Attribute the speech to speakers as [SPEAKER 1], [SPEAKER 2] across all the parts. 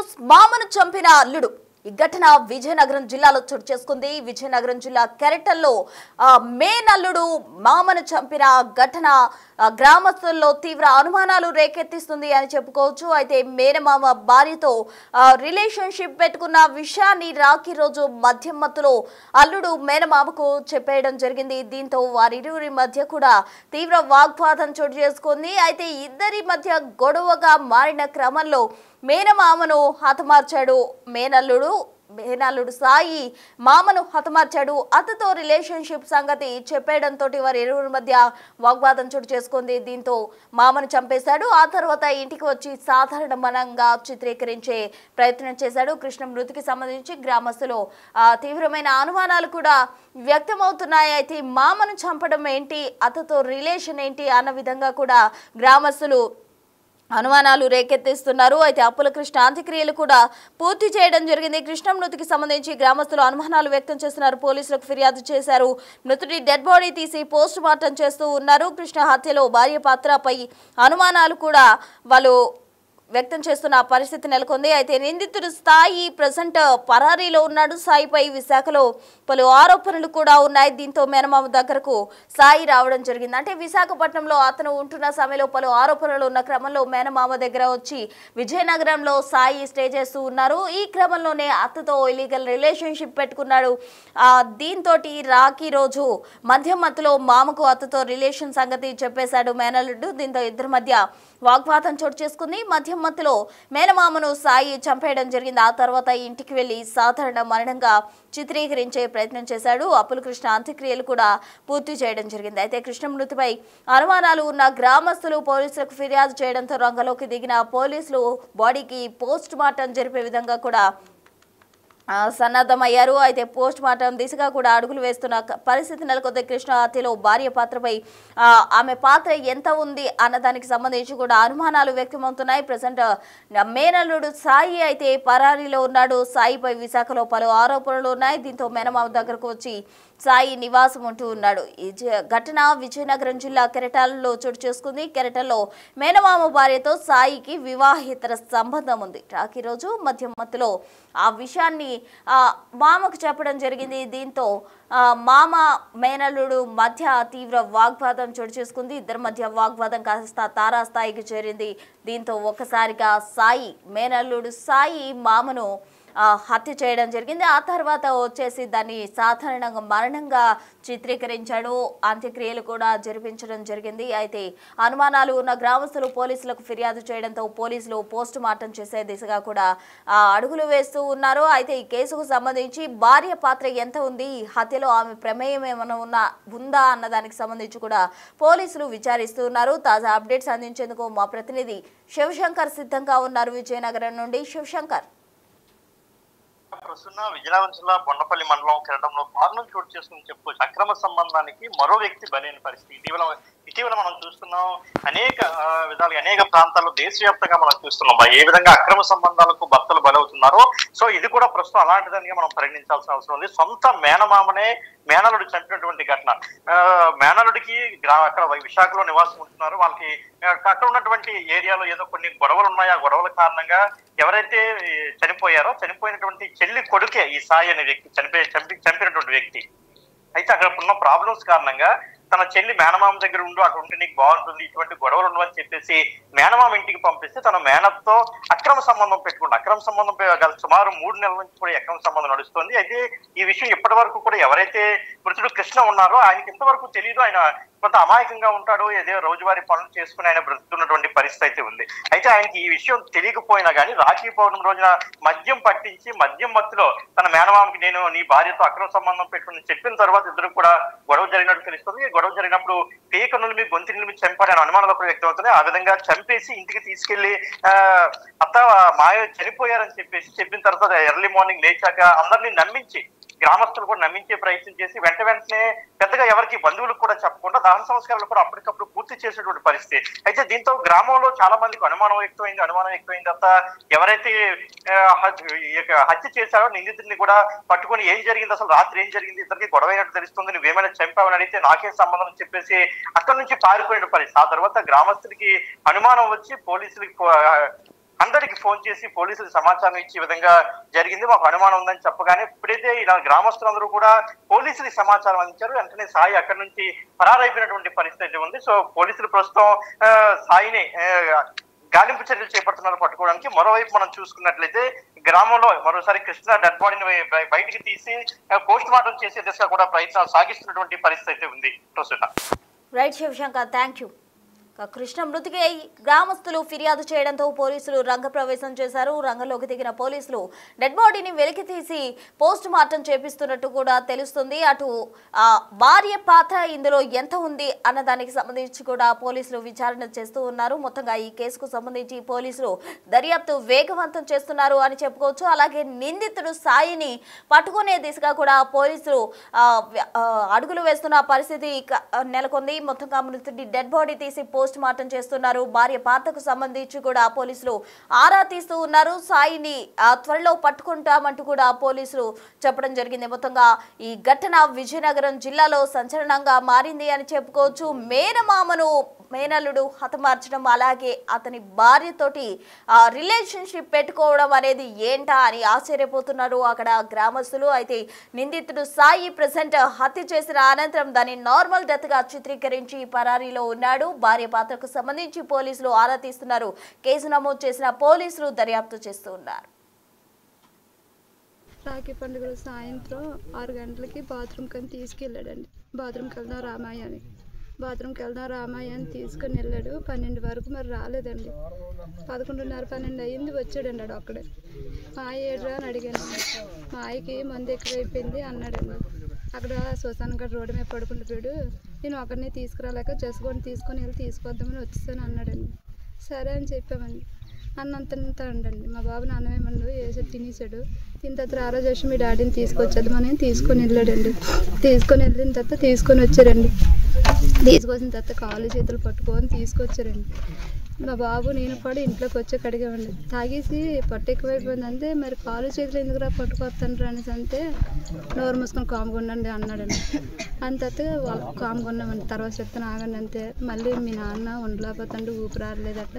[SPEAKER 1] News మామను చంపిన అల్లుడు. ఈ ఘటన విజయనగరం జిల్లాలో చోటు చేసుకుంది. విజయనగరం జిల్లా కెరటల్లో మేనల్లుడు మామను చంపిన ఘటన గ్రామస్తుల్లో తీవ్ర అనుమానాలు రేకెత్తిస్తుంది అని చెప్పుకోవచ్చు. అయితే మేనమామ భార్యతో రిలేషన్షిప్ పెట్టుకున్న విషయాన్ని రాఖీ రోజు మద్యం మత్తులో అల్లుడు మేనమామకు చెప్పేయడం జరిగింది. దీంతో వారిరువురి మధ్య కూడా తీవ్ర వాగ్వాదం చోటు చేసుకుంది. అయితే ఇద్దరి మధ్య గొడవగా మారిన క్రమంలో మేనమామను హతమార్చాడు మేనల్లుడు సాయి మామను హతమార్చాడు. అతతో రిలేషన్షిప్ సంగతి చెప్పేయడంతో వారి ఇరువురి మధ్య వాగ్వాదం చోటు చేసుకుంది. దీంతో మామను చంపేశాడు. ఆ తర్వాత ఇంటికి వచ్చి సాధారణంగా చిత్రీకరించే ప్రయత్నం చేశాడు. కృష్ణ మృతికి సంబంధించి గ్రామస్తులు తీవ్రమైన అనుమానాలు కూడా వ్యక్తమవుతున్నాయి. అయితే మామను చంపడం ఏంటి, అతతో రిలేషన్ ఏంటి అన్న విధంగా కూడా గ్రామస్తులు అనుమానాలు రేకెత్తిస్తున్నారు. అయితే అప్పుల కృష్ణ అంత్యక్రియలు కూడా పూర్తి చేయడం జరిగింది. కృష్ణ మృతికి సంబంధించి గ్రామస్తులు అనుమానాలు వ్యక్తం చేస్తున్నారు. పోలీసులకు ఫిర్యాదు చేశారు. మృతుడి డెడ్ బాడీ తీసి పోస్ట్ మార్టం చేస్తూ ఉన్నారు. కృష్ణ హత్యలో భార్య పాత్రపై అనుమానాలు కూడా వాళ్ళు వ్యక్తం చేస్తున్న పరిస్థితి నెలకొంది. అయితే నిందితుడు సాయి ప్రజెంట్ పరారీలో ఉన్నాడు. సాయిపై విశాఖలో పలు ఆరోపణలు కూడా ఉన్నాయి. దీంతో మేనమామ దగ్గరకు సాయి రావడం జరిగింది. అంటే విశాఖపట్నంలో అతను ఉంటున్న సమయంలో పలు ఆరోపణలు ఉన్న క్రమంలో మేనమామ దగ్గర వచ్చి విజయనగరంలో సాయి స్టే చేస్తూ ఉన్నారు. ఈ క్రమంలోనే అతతో ఇలీగల్ రిలేషన్షిప్ పెట్టుకున్నాడు. దీంతో రాఖీ రోజు మద్యం మత్తులో మామకు అతతో రిలేషన్ సంగతి చెప్పేశాడు మేనల్లుడు. దీంతో ఇద్దరి మధ్య వాగ్వాదం చోటు చేసుకుంది. మద్యం మత్తులో మేనమామను సాయి చంపేయడం జరిగింది. ఆ తర్వాత ఇంటికి వెళ్లి సాధారణ మరణంగా చిత్రీకరించే ప్రయత్నం చేశాడు. అప్పుల కృష్ణ అంత్యక్రియలు కూడా పూర్తి చేయడం జరిగింది. అయితే కృష్ణ మృతిపై అనుమానాలు ఉన్న గ్రామస్తులు పోలీసులకు ఫిర్యాదు చేయడంతో రంగంలోకి దిగిన పోలీసులు బాడీకి పోస్ట్ మార్టం జరిపే విధంగా కూడా సన్నద్ధమయ్యారు. అయితే పోస్ట్ మార్టం దిశగా కూడా అడుగులు వేస్తున్న పరిస్థితి నెలకొంది. కృష్ణ హత్యలో భార్య పాత్రపై ఆమె పాత్ర ఎంత ఉంది అన్నదానికి సంబంధించి కూడా అనుమానాలు వ్యక్తమవుతున్నాయి. ప్రజెంట్ మేనల్లుడు సాయి అయితే పరారీలో ఉన్నాడు. సాయిపై విశాఖలో పలు ఆరోపణలు ఉన్నాయి. దీంతో మేనమామ దగ్గరకు వచ్చి సాయి నివాసం ఉంటూ ఉన్నాడు. ఈ ఘటన విజయనగరం జిల్లా కెరటాలలో చోటు చేసుకుంది. కెరటల్లో మేనమామ భార్యతో సాయికి వివాహేతర సంబంధం ఉంది. రాఖీ రోజు మద్యం మత్తులో ఆ విషయాన్ని మామకు చెప్పడం జరిగింది. దీంతో మామ మేనల్లుడు మధ్య తీవ్ర వాగ్వాదం చోటు చేసుకుంది. ఇద్దరి మధ్య వాగ్వాదం కాస్త తారాస్థాయికి చేరింది. దీంతో ఒక్కసారిగా మేనల్లుడు సాయి మామను హత్య చేయడం జరిగింది. ఆ తర్వాత వచ్చేసి దాన్ని సాధారణంగా మరణంగా చిత్రీకరించాడు. అంత్యక్రియలు కూడా జరిపించడం జరిగింది. అయితే అనుమానాలు ఉన్న గ్రామస్తులు పోలీసులకు ఫిర్యాదు చేయడంతో పోలీసులు పోస్ట్ మార్టం చేసే దిశగా కూడా అడుగులు వేస్తూ ఉన్నారు. అయితే ఈ కేసుకు సంబంధించి భార్య పాత్ర ఎంత ఉంది, హత్యలో ఆమె ప్రమేయం ఏమైనా ఉందా అన్నదానికి సంబంధించి కూడా పోలీసులు విచారిస్తూ ఉన్నారు. తాజా అప్డేట్స్ అందించేందుకు మా ప్రతినిధి శివశంకర్ సిద్ధంగా ఉన్నారు. విజయనగరం నుండి శివశంకర్.
[SPEAKER 2] ప్రస్తుతం విజయనగరం జిల్లా బొండపల్లి మండలం కెరటంలో దారుణం చోటు చేసుకుని చెప్పుకోవచ్చు. అక్రమ సంబంధానికి మరో వ్యక్తి బలైన పరిస్థితి ఇటీవల మనం చూస్తున్నాం. అనేక విధాలుగా అనేక ప్రాంతాల్లో దేశవ్యాప్తంగా మనం చూస్తున్నాం ఏ విధంగా అక్రమ సంబంధాలకు భర్తలు బలవుతున్నారో. సో ఇది కూడా ప్రస్తుతం అలాంటిదానిగా మనం పరిగణించాల్సిన అవసరం ఉంది. సొంత మేనమామనే మేనలుడు చంపినటువంటి ఘటన. మేనలుడికి అక్కడ విశాఖలో నివాసం ఉంటున్నారు. వాళ్ళకి అక్కడ ఉన్నటువంటి ఏరియాలో ఏదో కొన్ని గొడవలు ఉన్నాయి. ఆ గొడవల కారణంగా ఎవరైతే చనిపోయినటువంటి చెల్లి కొడుకే ఈ సాయి అనే వ్యక్తి చంపినటువంటి వ్యక్తి. అయితే అక్కడ ఉన్న ప్రాబ్లమ్స్ కారణంగా తన చెల్లి మేనమామ దగ్గర అక్కడ ఉంటే నీకు బాగుంటుంది, ఇటువంటి గొడవలు ఉండవని చెప్పేసి మేనమామ ఇంటికి పంపిస్తే తన మేనతో అక్రమ సంబంధం పెట్టుకుంది. అక్రమ సంబంధం సుమారు 3 నెలల నుంచి కూడా అక్రమ సంబంధం నడుస్తుంది. అయితే ఈ విషయం ఇప్పటి వరకు కూడా ఎవరైతే మృతుడు కృష్ణ ఉన్నారో ఆయనకి ఇంతవరకు తెలియదు. ఆయన కొంత అమాయకంగా ఉంటాడు. ఏదో రోజువారీ పనులు చేసుకుని ఆయన బ్రతుకుతున్నటువంటి పరిస్థితి అయితే ఉంది. అయితే ఆయనకి ఈ విషయం తెలియకపోయినా కానీ రాఖీ పౌర్ణమి రోజున మద్యం పట్టించి మద్యం మత్తులో తన మేనమామకి నేను నీ భార్యతో అక్రమ సంబంధం పెట్టుకుని చెప్పిన తర్వాత ఇద్దరు కూడా గొడవ జరిగినట్టు తెలుస్తుంది. గొడవ జరిగినప్పుడు పేక నులిమి గొంతు నిలిమి చంపాడని అనుమానాలు కూడా వ్యక్తం అవుతుంది. ఆ విధంగా చంపేసి ఇంటికి తీసుకెళ్లి అత్త మాయ చనిపోయారని చెప్పిన తర్వాత ఎర్లీ మార్నింగ్ లేచాక అందరినీ నమ్మించి గ్రామస్తులు కూడా నమ్మించే ప్రయత్నం చేసి వెంటనే పెద్దగా ఎవరికి బంధువులకు కూడా చెప్పకుండా దహన సంస్కారాలు కూడా అప్పటికప్పుడు పూర్తి చేసేటువంటి పరిస్థితి. అయితే దీంతో గ్రామంలో చాలా మందికి అనుమానం వ్యక్తమైంది. తర్వాత ఎవరైతే హత్య చేశారో నిందితుడిని కూడా పట్టుకుని ఏం జరిగింది, అసలు రాత్రి ఏం జరిగింది, ఇద్దరికి గొడవైనట్టు తెలుస్తుంది, నువ్వేమైనా చంపావని అడిగితే నాకే సంబంధం అని చెప్పేసి అక్కడి నుంచి పారిపోయిన పరిస్థితి. ఆ తర్వాత గ్రామస్తులకి అనుమానం వచ్చి పోలీసులకి అందరికి ఫోన్ చేసి పోలీసులకు సమాచారం ఇచ్చే విధంగా జరిగింది. మాకు అనుమానం ఉందని చెప్పగానే ఇప్పుడైతే ఇలా గ్రామస్తులందరూ కూడా పోలీసులకు సమాచారం అందించారు. వెంటనే సాయి అక్కడి నుంచి పరారైపోయినటువంటి పరిస్థితి ఉంది. సో పోలీసులు ప్రస్తుతం సాయిని గాలింపు చర్యలు చేపడుతున్నారు పట్టుకోవడానికి. మరోవైపు మనం చూసుకున్నట్లయితే గ్రామంలో మరోసారి కృష్ణ డెడ్ బాడీని బయటికి తీసి పోస్ట్ మార్టం చేసే దిశగా కూడా ప్రయత్నాలు సాగిస్తున్నటువంటి పరిస్థితి ఉంది.
[SPEAKER 1] Right Shivashankar, thank you. Krishna మృతికి గ్రామస్తులు ఫిర్యాదు చేయడంతో పోలీసులు రంగప్రవేశం చేశారు. రంగంలోకి దిగిన పోలీసులు డెడ్ బాడీని వెలికి తీసి పోస్ట్ మార్టం చేపిస్తున్నట్టు కూడా తెలుస్తుంది. అటు భార్య పాత్ర ఇందులో ఎంత ఉంది అన్న దానికి సంబంధించి కూడా పోలీసులు విచారణ చేస్తూ ఉన్నారు. మొత్తంగా ఈ కేసుకు సంబంధించి పోలీసులు దర్యాప్తు వేగవంతం చేస్తున్నారు అని చెప్పుకోవచ్చు. అలాగే నిందితుడు సాయిని పట్టుకునే దిశగా కూడా పోలీసులు అడుగులు వేస్తున్న పరిస్థితి నెలకొంది. మొత్తంగా మృతుడి డెడ్ బాడీ తీసి పోస్ట్ మార్టం చేస్తున్నారు. భార్య పాత్రకు సంబంధించి కూడా పోలీసులు ఆరా తీస్తూ ఉన్నారు. సాయిని త్వరలో పట్టుకుంటామంటూ కూడా పోలీసులు చెప్పడం జరిగింది. మొత్తంగా ఈ ఘటన విజయనగరం జిల్లాలో సంచలనంగా మారింది అని చెప్పుకోవచ్చు. మేనల్లుడు హతమార్చడం, అలాగే అతని భార్యతోటి రిలేషన్షిప్ పెట్టుకోవడం అనేది ఏంటా అని ఆశ్చర్యపోతున్నారు అక్కడ గ్రామస్తులు. అయితే నిందితుడు సాయి ప్రెసెంట్ హత్య చేసిన అనంతరం దాన్ని నార్మల్ డెత్ గా చిత్రీకరించి పరారీలో ఉన్నాడు. భార్య పాత్రకు సంబంధించి పోలీసులు ఆరా తీస్తున్నారు. కేసు నమోదు చేసిన పోలీసులు దర్యాప్తు చేస్తూ ఉన్నారు.
[SPEAKER 3] రాఖీ పండుగ సాయంత్రం 6 గంటలకి బాత్రూమ్కి అని తీసుకెళ్ళాడండి. బాత్రూమ్కి వెళ్దాం రామాయ అని తీసుకొని వెళ్ళాడు. 12 వరకు మరి రాలేదండి. 11:30, 12 అయ్యింది, వచ్చాడండి. ఆడు అక్కడే మా ఏడ్రా అని అడిగాను. మా ఆయనకి మందు ఎక్కువైపోయింది అన్నాడండి. అక్కడ శ్మశానం గడ్డ రోడ్డు మీద పడుకుంటున్నాడు. నేను ఒకరిని తీసుకురాలేక తీసుకొని వెళ్ళి తీసుకొద్దామని వచ్చేసాను అన్నాడండి. సరే అని చెప్పామండి. అన్నంత అండండి. మా బాబు నాన్నమేమన్నా వేసి తినేసాడు. తిన్న తర్వాత ఆ రోజు వచ్చి మీ డాడీని తీసుకొచ్చేద్దామని తీసుకొని వెళ్ళాడండి. తీసుకొని వెళ్ళిన తర్వాత తీసుకొని వచ్చారండి. తీసుకొచ్చిన తర్వాత కాళ్ళు చేతులు పట్టుకొని తీసుకొచ్చారండి. మా బాబు నేను కూడా ఇంట్లోకి వచ్చి కడిగామండి. తాగేసి పట్టు ఎక్కువైపోయింది అంతే. మరి కాలు చేతులు ఎందుకురా పట్టుకొస్తాను అనేసి అంతే నోరు మూసుకొని కాముకొండండి అన్నాడండి. అంతే వాళ్ళు కాముకొన్నామండి. తర్వాత చెప్తాను ఆగండి అంతే. మళ్ళీ మీ నాన్న ఉండలేకపోతాండు, ఊపిరారలేదట,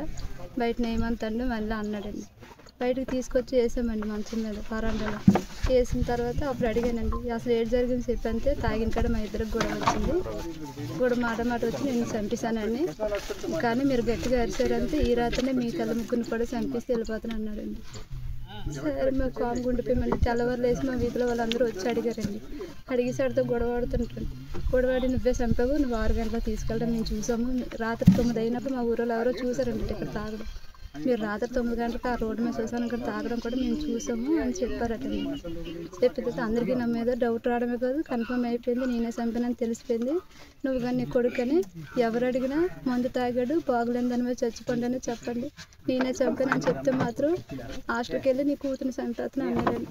[SPEAKER 3] బయట నేమంతండు మళ్ళీ అన్నాడండి. బయటకు తీసుకొచ్చి వేసామండి మంచం మీద వరండాలో. వేసిన తర్వాత అప్పుడు అడిగానండి అసలు ఏడు జరిగింది చెప్పంతే. తాగిన కాడ మా ఇద్దరికి గొడవ వచ్చింది. మాట వచ్చి నేను చంపేశానండి. కానీ మీరు గట్టిగా అరిచారంటే ఈ రాత్రినే మీ తల ముగ్గురిని కూడా చంపేసి వెళ్ళిపోతాను అన్నాడండి. సరే మేము కాము గుండిపోయామండి. తెల్లవారులు వేసి మా వీధిలో వాళ్ళందరూ వచ్చి అడిగారండి. అడిగేసాడితో గొడవాడుతుంటాను. గొడవాడి నువ్వే చంపావు, నువ్వు 6 గంటలకు తీసుకెళ్ళడం మేము చూసాము. రాత్రి 9 అయినప్పుడు మా ఊరిలో ఎవరో చూసారండి ఇక్కడ తాగడం. మీరు రాత్రి 9 గంటలకు ఆ రోడ్డు మీద చూసాను ఇక్కడ తాగడం కూడా మేము చూసాము అని చెప్పారట. చెప్పిన తర్వాత అందరికీ నా మీద డౌట్ రావడమే కాదు, కన్ఫర్మ్ అయిపోయింది నేనే చంపానని తెలిసిపోయింది. నువ్వు కానీ నీ కొడుకని ఎవరు అడిగినా మందు తాగాడు, బాగులేని దాని మీద చచ్చిపోండి అని చెప్పండి, నేనే చంపానని చెప్తే మాత్రం హాస్టల్కి వెళ్ళి నీ కూతురుని చంపేస్తున్నా అన్నాడండి.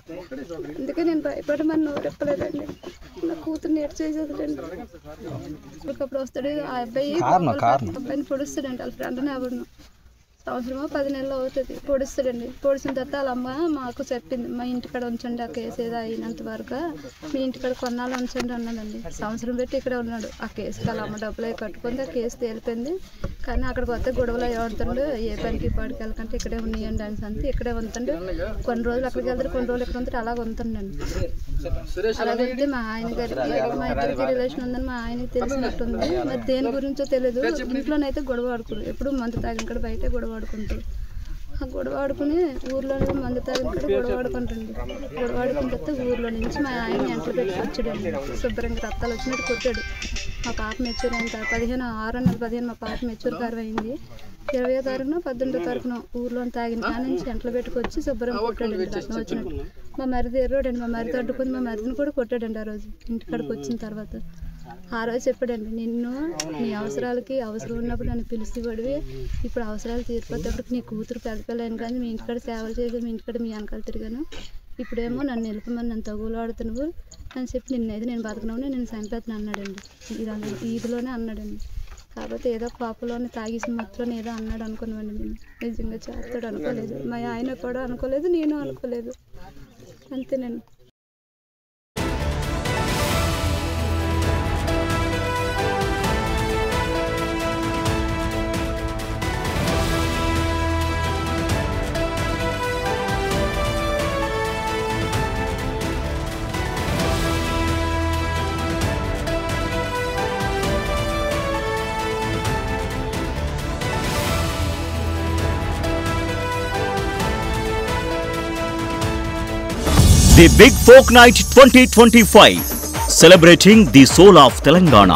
[SPEAKER 3] అందుకే నేను భయపడమని నోరెప్పలేదండి. నా కూతురుని ఎటు చేసేదండి. ఒకప్పుడు వస్తాడు ఆ అబ్బాయిని పొడుస్తాడండి. వాళ్ళ ఫ్రెండ్ని ఎవరిను సంవత్సరమో 10 నెలలు అవుతుంది పొడుస్తాడండి. పొడిచిన తర్వాత వాళ్ళ అమ్మ మాకు చెప్పింది, మా ఇంటికాడ ఉంచండి ఆ కేసు ఏదో అయినంత వరకు మీ ఇంటికాడ కొన్నాళ్ళు ఉంచండి అన్నదండి. సంవత్సరం పెట్టి ఇక్కడ ఉన్నాడు. ఆ కేసుకి వాళ్ళ అమ్మ డబ్బులు అవి కట్టుకుంది. ఆ కేసు తేలిపోయింది. కానీ అక్కడికి వస్తే గొడవలు ఏమంటాడు, ఏ పనికి పాడికి వెళ్ళకంటే ఇక్కడే ఉన్నాయండి అని అంతే ఇక్కడే ఉంచండి. కొన్ని రోజులు అక్కడికి వెళ్తారు, కొన్ని రోజులు ఇక్కడ ఉంటారు, అలాగ ఉంటుండండి. అలాగైతే మా ఆయన గారికి మా ఇద్దరికి రిలేషన్ ఉందని మా ఆయనకి తెలిసినట్టుంది. మరి దేని గురించో తెలియదు. ఇంట్లోనైతే గొడవ ఆడుకోరు, ఎప్పుడు మందు తాగిన కూడా బయట గొడవ ఆడుకుంటారు. ఆ గొడవ ఆడుకుని ఊర్లోనే మందు తాగిన కూడా గొడవ ఆడుకుంటుంది. గొడవ ఆడుకున్న తర్వాత ఊర్లో నుంచి మా ఆయన ఎంటలు పెట్టి వచ్చాడండి. శుభ్రంగా రక్తాలు వచ్చినట్టు కొట్టాడు. మా పాప మెచ్యూర్ అయిన 6 నెలల 15 మా పాప మెచ్యూర్ కారు అయింది. 20వ తారీఖున 18వ తారీఖున ఊర్లో తాగిన కానీ నుంచి ఎంటలు పెట్టుకొచ్చి శుభ్రంగా కొట్టాడండి. రక్తం వచ్చినట్టు. మా మరిది ఎర్రోడండి. మా మరిది అడ్డుకుంది. మా మరిదిని కూడా కొట్టాడండి. ఆ రోజు ఇంటికాడికి వచ్చిన తర్వాత ఆ రోజు చెప్పాడండి, నిన్ను నీ అవసరాలకి అవసరం ఉన్నప్పుడు నన్ను పిలిచేవాడివి, ఇప్పుడు అవసరాలు తీరిపోతేప్పుడు నీ కూతురు పెద్ద పిల్లని కానీ మీ ఇంటికాడ సేవలు చేసి మీ ఇంటికాడ మీ వెనకాల తిరిగాను, ఇప్పుడేమో నన్ను నిలపమని నన్ను తగులాడుతున్నావు అని చెప్పి నిన్నైతే నేను బతకనవుని నేను చంపేస్తాను అన్నాడండి. ఈదిలోనే అన్నాడండి. కాకపోతే ఏదో కోపంలోనే తాగేసి మొత్తం ఏదో అన్నాడు అనుకున్నామండి. నేను నిజంగా చేస్తాడు అనుకోలేదు. మా ఆయన కూడా అనుకోలేదు, నేను అనుకోలేదు. అంతేనండి.
[SPEAKER 4] The big folk night 2025 celebrating the soul of Telangana.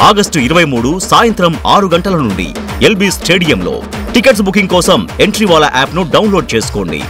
[SPEAKER 4] August 23 సాయంత్రం 6 గంటల నుండి ఎల్బీ స్టేడియంలో. టికెట్స్ బుకింగ్ కోసం ఎంట్రీవాలా యాప్ను డౌన్లోడ్ చేసుకోండి.